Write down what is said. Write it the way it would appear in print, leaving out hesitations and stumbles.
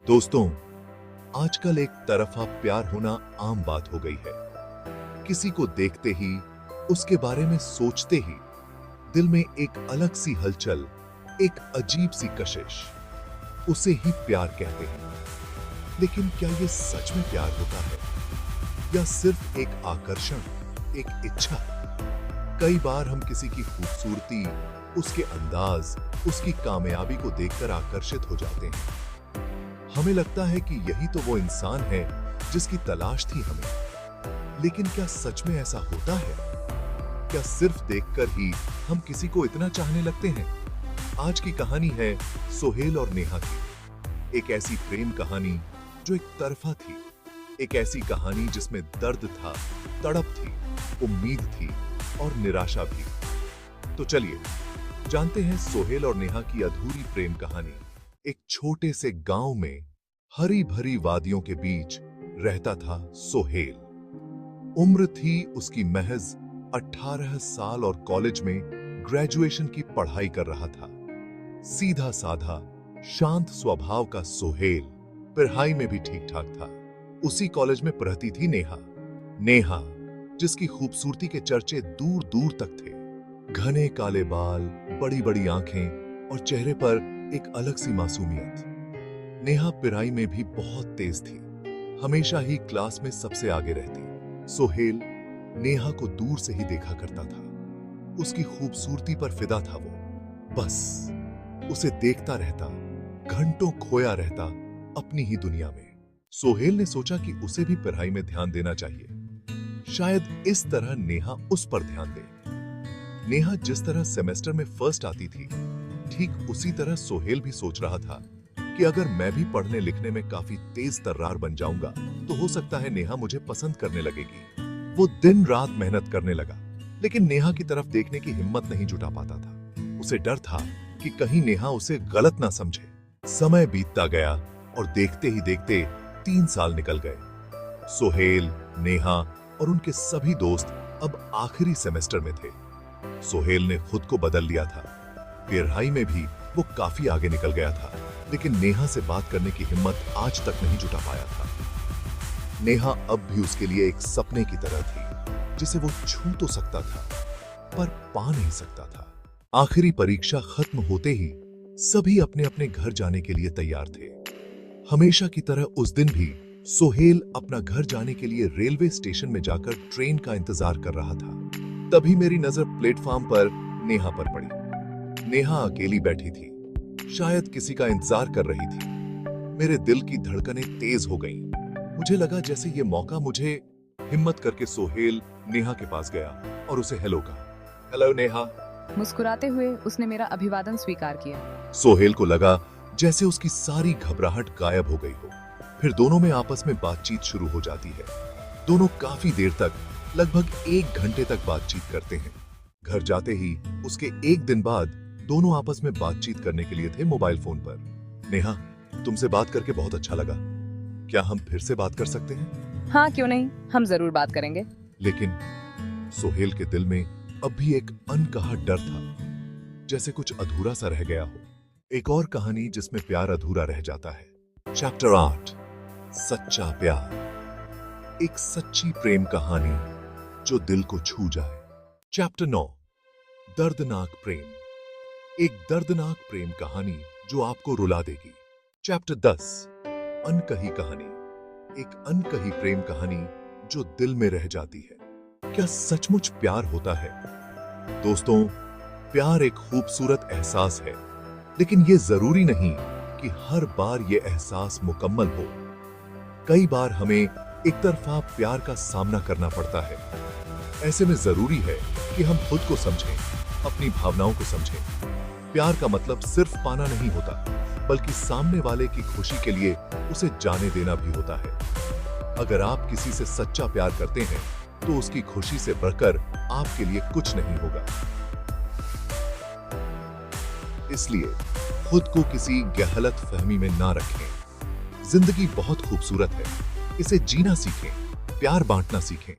दोस्तों, आजकल एक तरफा प्यार होना आम बात हो गई है। किसी को देखते ही, उसके बारे में सोचते ही दिल में एक अलग सी हलचल, एक अजीब सी कशिश, उसे ही प्यार कहते हैं। लेकिन क्या ये सच में प्यार होता है या सिर्फ एक आकर्षण, एक इच्छा? कई बार हम किसी की खूबसूरती, उसके अंदाज, उसकी कामयाबी को देखकर आकर्षित हो जाते हैं। हमें लगता है कि यही तो वो इंसान है जिसकी तलाश थी हमें। लेकिन क्या सच में ऐसा होता है? क्या सिर्फ देखकर ही हम किसी को इतना चाहने लगते हैं? आज की कहानी है सोहेल और नेहा की। एक ऐसी प्रेम कहानी जो एक तरफा थी, एक ऐसी कहानी जिसमें दर्द था, तड़प थी, उम्मीद थी और निराशा भी। तो चलिए जानते हैं सोहेल और नेहा की अधूरी प्रेम कहानी। एक छोटे से गांव में हरी भरी वादियों के बीच रहता था सोहेल। उम्र थी उसकी महज 18 साल और कॉलेज में ग्रेजुएशन की पढ़ाई कर रहा था। सीधा साधा, शांत स्वभाव का सोहेल पढ़ाई में भी ठीक ठाक था। उसी कॉलेज में पढ़ती थी नेहा। नेहा जिसकी खूबसूरती के चर्चे दूर दूर तक थे। घने काले बाल, बड़ी बड़ी आंखें और चेहरे पर एक अलग सी मासूमियत। नेहा पढ़ाई में भी बहुत तेज थी, हमेशा ही क्लास में सबसे आगे रहती। सोहेल नेहा को दूर से ही देखा करता था। उसकी खूबसूरती पर फिदा था वो। बस उसे देखता रहता, घंटों खोया रहता अपनी ही दुनिया में। सोहेल ने सोचा कि उसे भी पढ़ाई में ध्यान देना चाहिए। शायद इस तरह नेहा उस पर ध्यान दे। नेहा जिस तरह सेमेस्टर में फर्स्ट आती थी, ठीक उसी तरह सोहेल भी सोच रहा था कि अगर मैं भी पढ़ने लिखने में काफी तेज तर्रार बन जाऊंगा तो हो सकता है नेहा मुझे पसंद करने लगेगी। वो दिन रात मेहनत करने लगा, लेकिन नेहा की तरफ देखने की हिम्मत नहीं जुटा पाता था। उसे डर था कि कहीं नेहा उसे गलत ना समझे। समय बीतता गया और देखते ही देखते 3 साल निकल गए। सोहेल, नेहा और उनके सभी दोस्त अब आखिरी सेमेस्टर में थे। सोहेल ने खुद को बदल लिया था। पढ़ाई में भी वो काफी आगे निकल गया था, लेकिन नेहा से बात करने की हिम्मत आज तक नहीं जुटा पाया था। नेहा अब भी उसके लिए एक सपने की तरह थी, जिसे वो छू तो सकता था पर पा नहीं सकता था। आखिरी परीक्षा खत्म होते ही सभी अपने अपने घर जाने के लिए तैयार थे। हमेशा की तरह उस दिन भी सोहेल अपना घर जाने के लिए रेलवे स्टेशन में जाकर ट्रेन का इंतजार कर रहा था। तभी मेरी नजर प्लेटफॉर्म पर नेहा पर पड़ी। नेहा अकेली बैठी थी, शायद किसी का इंतजार कर रही थी। मेरे दिल की धड़कनें तेज हो गईं। मुझे लगा जैसे ये मौका मुझे। हिम्मत करके सोहेल नेहा के पास गया और उसे हेलो कहा। हेलो नेहा। मुस्कुराते हुए उसने मेरा अभिवादन स्वीकार किया। सोहेल को लगा जैसे उसकी सारी घबराहट गायब हो गई हो। फिर दोनों में आपस में बातचीत शुरू हो जाती है। दोनों काफी देर तक, लगभग 1 घंटे तक बातचीत करते हैं। घर जाते ही उसके 1 दिन बाद दोनों आपस में बातचीत करने के लिए थे मोबाइल फोन पर। नेहा, तुमसे बात करके बहुत अच्छा लगा। क्या हम फिर से बात कर सकते हैं? हाँ, क्यों नहीं, हम जरूर बात करेंगे। लेकिन सोहेल के दिल में अब भी एक अनकहा डर था, जैसे कुछ अधूरा सा रह गया हो। एक और कहानी जिसमें प्यार अधूरा रह जाता है। चैप्टर 8, सच्चा प्यार। एक सच्ची प्रेम कहानी जो दिल को छू जाए। चैप्टर 9, दर्दनाक प्रेम। एक दर्दनाक प्रेम कहानी जो आपको रुला देगी। चैप्टर 10, अनकही कहानी। एक अनकही प्रेम कहानी जो दिल में रह जाती है। क्या सचमुच प्यार होता है? दोस्तों, प्यार एक खूबसूरत एहसास है, लेकिन यह जरूरी नहीं कि हर बार यह एहसास मुकम्मल हो। कई बार हमें एक तरफा प्यार का सामना करना पड़ता है। ऐसे में जरूरी है कि हम खुद को समझें, अपनी भावनाओं को समझें। प्यार का मतलब सिर्फ पाना नहीं होता, बल्कि सामने वाले की खुशी के लिए उसे जाने देना भी होता है। अगर आप किसी से सच्चा प्यार करते हैं, तो उसकी खुशी से बढ़कर आपके लिए कुछ नहीं होगा। इसलिए खुद को किसी गलत फहमी में ना रखें। जिंदगी बहुत खूबसूरत है, इसे जीना सीखें, प्यार बांटना सीखें।